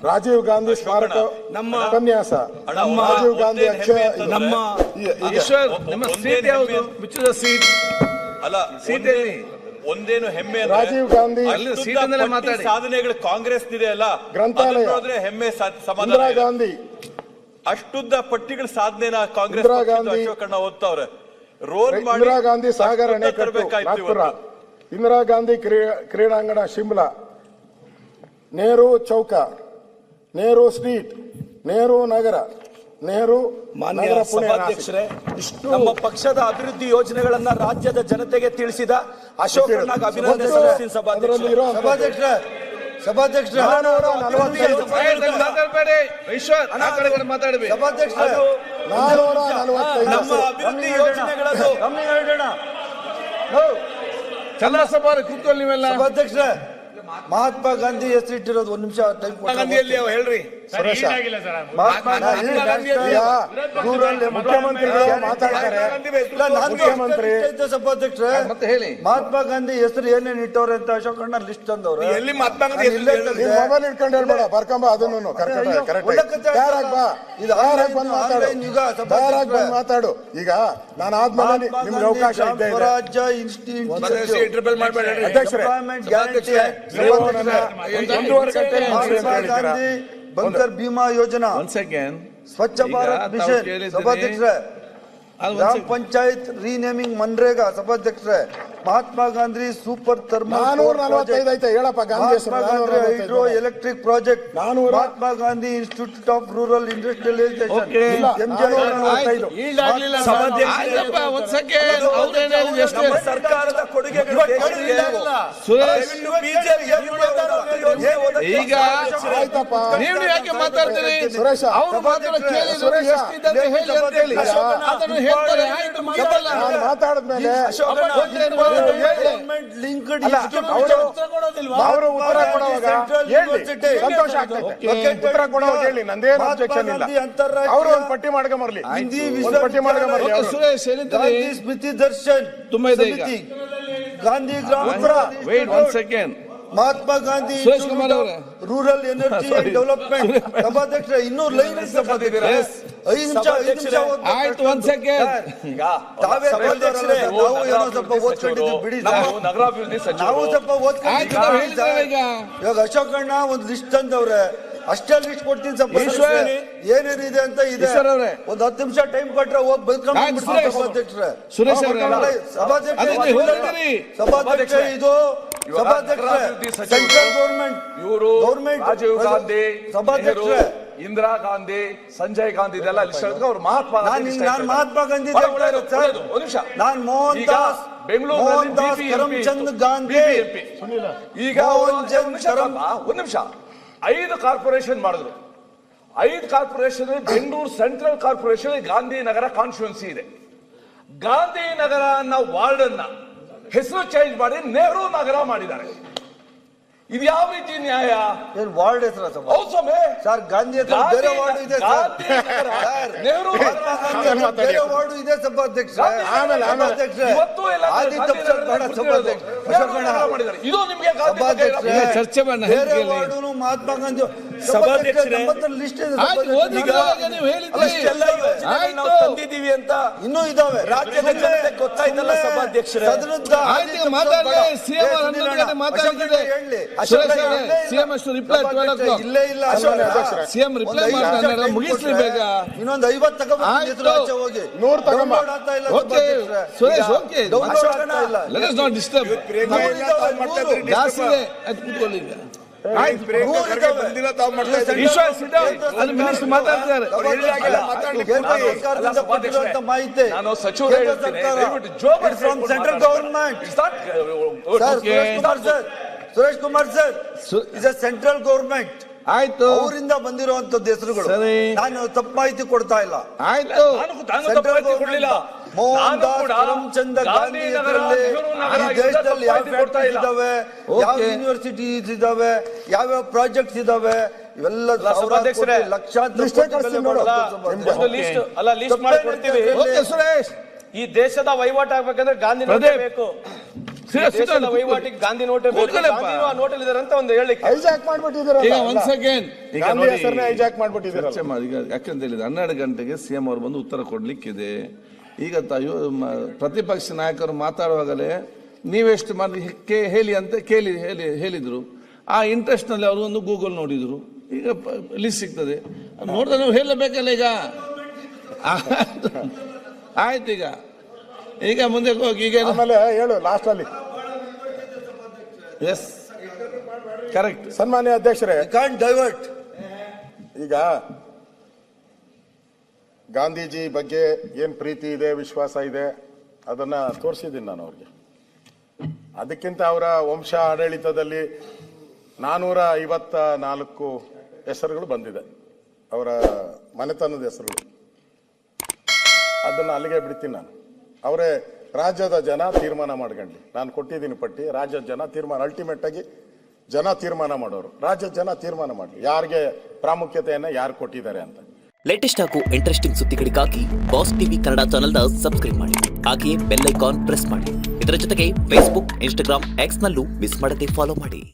ರಾಜೀವ್ ಗಾಂಧಿ ಸ್ಮಾರಕ ಉಪನ್ಯಾಸ, ರಾಜೀವ್ ಗಾಂಧಿ ನಮ್ಮ ಸೀಟ್ ಯಾವುದು? ಸೀಟ್ ಅಲ್ಲ, ಸೀಟ್ ಒಂದೇನು ಹೆಮ್ಮೆ ರಾಜೀವ್ ಗಾಂಧಿ ಸಾಧನೆಗಳು ಕಾಂಗ್ರೆಸ್ ಇದೆ ಅಲ್ಲ, ಗ್ರಂಥಾಲಯ ಹೆಮ್ಮೆ ಸಮಾಧಾನ. ಇಂದಿರಾ ಗಾಂಧಿ ಅಷ್ಟುದ್ದ ಪಟ್ಟಿಗಳ ಸಾಧನೆನ ಕಾಂಗ್ರೆಸ್ ಅಶೋಕಣ್ಣ ಓದ್ತಾವ್ರೆ. ರೋಲ್ ಮಾಡಿ ಇಂದಿರಾ ಗಾಂಧಿ ಸಾಗರ ಅಣೆಕಟ್ಟು ನಾಗ್ಪುರ, ಇಂದಿರಾ ಗಾಂಧಿ ಕ್ರೀಡಾಂಗಣ ಶಿಮ್ಲಾ, ನೆಹರು ಚೌಕ, ನೆಹರು ಸ್ಟ್ರೀಟ್, ನೆಹರು ನಗರ, ನೆಹರು ಮಾನ್ಯ ಸಭಾಧ್ಯಕ್ಷರೇ, ನಮ್ಮ ಪಕ್ಷದ ಅಭಿವೃದ್ಧಿ ಯೋಜನೆಗಳನ್ನ ರಾಜ್ಯದ ಜನತೆಗೆ ತಿಳಿಸಿದ ಅಶೋಕಣ್ಣಗೆ ಅಭಿನಂದನೆ. ಸಭಾಧ್ಯಕ್ಷರೇ ನಮ್ಮ ಅಭಿವೃದ್ಧಿ ಯೋಜನೆಗಳದ್ದು ಚನ್ನಸಭಾ ಕೂತ್ಕೊಳ್ಳಿ ನೀವೆಲ್ಲ. ಸಭಾಧ್ಯಕ್ಷರೇ, ಮಹಾತ್ಮ ಗಾಂಧಿ ಹೆಸರಿಟ್ಟಿರೋದು ಒಂದು ನಿಮಿಷ ಟೈಮ್ ಗಾಂಧಿಯಲ್ಲಿ ಹೇಳ್ರಿ. ಮಹಾತ್ಮ ಮುಖ್ಯಮಂತ್ರಿಗಳು ಮಾತಾಡ್ತಾರೆ. ಸಭಾಧ್ಯಕ್ಷರೇ, ಮತ್ತೆ ಹೇಳಿ, ಮಹಾತ್ಮ ಗಾಂಧಿ ಹೆಸರು ಏನೇನ್ ಇಟ್ಟವ್ರೆ ಅಂತ ಅಶೋಕಣ್ಣ ಲಿಸ್ಟ್ ತಂದವ್ರೆ. ಎಲ್ಲಿ ಮಹಾತ್ಮ ಗಾಂಧಿ ಮೊಬೈಲ್ ಇಟ್ಕೊಂಡು ಹೇಳ್ಬೇಡ, ಬರ್ಕೊಂಬ ಅದನ್ನು ಮಾತಾಡು. ಈಗ ನಾನು ಆದ್ಮೇಲೆ ನಿಮ್ಗೆ ಅವಕಾಶ ಇದೆ. ಸ್ವರಾಜ್ಯ ಇನ್ಸ್ಟಿಟ್ಯೂಟ್, ಅಧ್ಯಕ್ಷರೇ, ಗಾಂಧಿ ಬಂಕರ್ ಭೀಮಾ ಯೋಜನಾ, ಸ್ವಚ್ಛ ಭಾರತ್ ಮಿಷನ್, ಸಭಾಧ್ಯಕ್ಷರೇ, ಗ್ರಾಮ ಪಂಚಾಯತ್ ರೀನೇಮಿಂಗ್ ಮನ್ರೇಗಾ, ಸಭಾಧ್ಯಕ್ಷರೇ, Mahatma Gandhi super thermal hydro electric project, Mahatma Gandhi institute of rural industrialisation, ಸರ್ಕಾರದ ಕೊಡುಗೆಗಳು. ಈಗ ನೀವು ಯಾಕೆ ಮಾತಾಡ್ತೀರಿ? ಮಾತಾಡಿದ್ಮೇಲೆ ಅವರು ಉತ್ತರ ಕೊಡುವಾಗ ಸಂತೋಷ ಆಗ್ತೈತೆ. ಉತ್ತರ ಕೊಡುವಾಗ ಹೇಳಿ, ನಂದೇನು ಅಬ್ಜೆಕ್ಷನ್ ಇಲ್ಲ. ಅವರು ಒಂದು ಪಟ್ಟಿ ಮಾಡ್ಕೊಂಬರ್ಲಿ, ಪಟ್ಟಿ ಮಾಡ್ಕೊಂಬರ್ಲಿ. ಸ್ಮೃತಿ ದರ್ಶನ್ ತುಂಬಾ ಇದೆ. ಗಾಂಧಿ ಗ್ರಾಮ, Mahatma Gandhi rural energy development, ಸಭಾಧ್ಯಕ್ಷ ಇನ್ನೂ ಲೈನ್ ಆಯ್ತು. ಒಂದ್ ಸೆಕೆಂಡ್, ನಾವು ಸ್ವಲ್ಪ ಓದ್ಕೊಂಡಿದ್ದೀವಿ. ಇವಾಗ ಅಶೋಕಣ್ಣ ಒಂದು ಲಿಸ್ಟ್ ತಂದವ್ರೆ, ಅಷ್ಟೇ ಲಿಸ್ಟ್ ಕೊಡ್ತೀನಿ. ಸ್ವಲ್ಪ ಏನೇನಿದೆ ಅಂತ ಇದೆ, ಒಂದು 10 ನಿಮಿಷ ಟೈಮ್ ಕೊಟ್ರೆ ಹೋಗಿ ಬೈದ್ಕೊಂಡು ಸಭಾಧ್ಯಕ್ಷರೇ. ಸಭಾಧ್ಯಕ್ಷ ಇದು ಸೆಂಟ್ರಲ್ ಗೌರ್ಮೆಂಟ್, ರಾಜೀವ್ ಗಾಂಧಿ, ಸಭಾಧ್ಯಕ್ಷರೇ, ಇಂದಿರಾ ಗಾಂಧಿ, ಸಂಜಯ್ ಗಾಂಧಿ ಇದೆಲ್ಲ ಅವ್ರು ಮಹಾತ್ಮ ನಾನು ಮಹಾತ್ಮ ಗಾಂಧಿ, ನಾನು ಮೋಹನ್ ದಾಸ್, ಬೆಂಗಳೂರು ಕರಮ್ಚಂದ್ ಗಾಂಧಿ, ಈಗ ಒಂದು ನಿಮಿಷ 5 ಕಾರ್ಪೊರೇಷನ್ ಮಾಡಿದ್ರು. 5 corporation Bengaluru central corporation Gandhinagar constituency ಇದೆ. ಗಾಂಧಿನಗರ ಅನ್ನೋ ವಾರ್ಡ್ ಅನ್ನ ಹೆಸರು ಚೇಂಜ್ ಮಾಡಿ ನೆಹರು ನಗರ ಮಾಡಿದ್ದಾರೆ. ಇದು ಯಾವ ರೀತಿ ನ್ಯಾಯ? ಏನ್ ವಾರ್ಡ್ ಹೆಸರು ಸರ್? ಗಾಂಧಿ ಹತ್ರ ಬೇರೆ ವಾರ್ಡ್ ಇದೆ, ನೆಹರು ಬೇರೆ ವಾರ್ಡ್ ಇದೆ. ಸಭಾಧ್ಯಕ್ಷ, ಇದು ನಿಮಗೆ ಚರ್ಚೆ ಮಾಡಿ ಬೇರೆ ವಾರ್ಡು ಮಹಾತ್ಮ ಗಾಂಧಿ ಲಿಸ್ಟ್ ಇದೆ. ತಂದಿದ್ದೀವಿ ಅಂತ ಇನ್ನೂ ಇದಾವೆ. ರಾಜ್ಯದ ಜನತೆ ಗೊತ್ತಾಯ್ತಲ್ಲ ಸಭಾಧ್ಯಕ್ಷರೇ. ಇಲ್ಲೇ ಇಲ್ಲ, ಸಿಎಂ ರಿಪ್ಲೈ ಮಾಡ್ತಾರೆ, ಮುಗಿಸ್ಲಿ ಬೇಗ. ಇನ್ನೊಂದು 50 ತಗೊಂಡು ಹೋಗಿ 100 ತಗೊಂಡು Suresh, okay, let us not disturb. ಜಾಸ್ತಿ ಇದೆ, ಅದು ಕೂತ್ಕೊಳ್ಳಿ. ಮಾಹಿತಿ ನಾನು ಸಚಿವರು central government. Suresh Kumar sir, is a central government. ಆಯ್ತು, ಅವರಿಂದ ಬಂದಿರುವಂತದ್ದು ಹೆಸರುಗಳು. ನಾನು ತಪ್ಪು ಮಾಹಿತಿ ಕೊಡ್ತಾ ಇಲ್ಲ. ಆಯ್ತು, ಮೋಹನ್ ದಾಸ್, ಕರಮ್ಚಂದ್ ಗಾಂಧಿ ಹೆಸರಲ್ಲಿ ಈ ದೇಶದಲ್ಲಿ ಯಾವ ಫ್ಯಾಕ್ಟರೀಸ್ ಇದಾವೆ, ಯಾವ ಯೂನಿವರ್ಸಿಟೀಸ್ ಇದಾವೆ, ಯಾವ್ಯಾವ ಪ್ರಾಜೆಕ್ಟ್ಸ್ ಇದಾವೆ, ಇವೆಲ್ಲ ಲಕ್ಷಾಂತರ ಸುರೇಶ್, ಈ ದೇಶದ ವಹಿವಾಟು ಆಗ್ಬೇಕಂದ್ರೆ ಗಾಂಧಿ ಬೇಕು. ದೇಶದ ವಹಿವಾಟಿಗೆ ಗಾಂಧಿ ನೋಟ್ ನೋಟಲ್ಲಿ ಇದಾರೆ ಅಂತ ಒಂದು ಹೇಳಿಕೆ. ಹೈಜಾಕ್ ಮಾಡ್ಬಿಟ್ಟಿದ್ದೀರಲ್ಲ. ಈಗ ಒನ್ಸ್ ಅಗೇನ್ ಈಗ ಗಾಂಧಿ ನೋಡಿ ಹೆಸರನ್ನ ಹೈಜಾಕ್ ಮಾಡ್ಬಿಟ್ಟಿದ್ದೀರಲ್ಲ. ಚರ್ಚೆ ಮಾಡಿ. ಈಗ ಯಾಕಂತ ಹೇಳಿದ್ರೆ 12 ಗಂಟೆಗೆ ಸಿಎಂ ಅವರು ಬಂದು ಉತ್ತರ ಕೊಡ್ಲಿಕ್ಕಿದೆ. ಈಗ ಪ್ರತಿಪಕ್ಷ ನಾಯಕರು ಮಾತಾಡುವಾಗಲೇ ನೀವೆಷ್ಟು ಮಾಡಿ ಹೇಳಿ ಅಂತ ಹೇಳಿದ್ರು. ಆ ಇಂಟ್ರೆಸ್ಟ್ ನಲ್ಲಿ ಅವರು ಒಂದು ಗೂಗಲ್ ನೋಡಿದ್ರು. ಈಗ ಲಿಸ್ಟ್ ಸಿಗ್ತದೆ, ನೋಡಿದ್ರೆ ನಾವು ಹೇಳಬೇಕಲ್ಲ. ಈಗ ಆಯ್ತು, ಈಗ ಮುಂದೆ ಹೋಗಿ. ಈಗ ಆಮೇಲೆ ಹೇಳು ಲಾಸ್ಟ್ ಅಲ್ಲಿ. Yes correct. ಸನ್ಮಾನ್ಯ ಅಧ್ಯಕ್ಷರೇ, ಕಾಂಟ್ ಡೈವರ್ಟ್. ಈಗ ಗಾಂಧೀಜಿ ಬಗ್ಗೆ ಏನ್ ಪ್ರೀತಿ ಇದೆ, ವಿಶ್ವಾಸ ಇದೆ, ಅದನ್ನ ತೋರಿಸಿದ್ದೀನಿ ನಾನು ಅವ್ರಿಗೆ. ಅದಕ್ಕಿಂತ ಅವರ ವಂಶ ಆಡಳಿತದಲ್ಲಿ 454 ಹೆಸರುಗಳು ಬಂದಿದೆ, ಅವರ ಮನೆತನದ ಹೆಸರುಗಳು. ಅದನ್ನ ಅಲ್ಲಿಗೆ ಬಿಡ್ತೀನಿ ನಾನು. ಅವರೇ ರಾಜ್ಯದ ಜನ ತೀರ್ಮಾನ ಮಾಡ್ಕೊಂಡ್ಲಿ. ನಾನು ಕೊಟ್ಟಿದ್ದೀನಿ ಪಟ್ಟಿ. ರಾಜ್ಯದ ಜನ ತೀರ್ಮಾನ, ಅಲ್ಟಿಮೇಟ್ ಆಗಿ ಜನ ತೀರ್ಮಾನ ಮಾಡೋರು. ರಾಜ್ಯದ ಜನ ತೀರ್ಮಾನ ಮಾಡಲಿ ಯಾರಿಗೆ ಪ್ರಾಮುಖ್ಯತೆಯನ್ನ ಯಾರು ಕೊಟ್ಟಿದ್ದಾರೆ ಅಂತ. ಲೇಟೆಸ್ಟ್ ಹಾಗೂ ಇಂಟ್ರೆಸ್ಟಿಂಗ್ ಸುದ್ದಿಗಳಿಗಾಗಿ ಬಾಸ್ ಟಿವಿ ಕನ್ನಡ ಚಾನೆಲ್ನ ಸಬ್ಸ್ಕ್ರೈಬ್ ಮಾಡಿ. ಹಾಗೆಯೇ ಬೆಲ್ ಐಕಾನ್ ಪ್ರೆಸ್ ಮಾಡಿ. ಇದರ ಜೊತೆಗೆ ಫೇಸ್ಬುಕ್, ಇನ್ಸ್ಟಾಗ್ರಾಮ್, ಎಕ್ಸ್ ನಲ್ಲೂ ಮಿಸ್ ಮಾಡದೆ ಫಾಲೋ ಮಾಡಿ.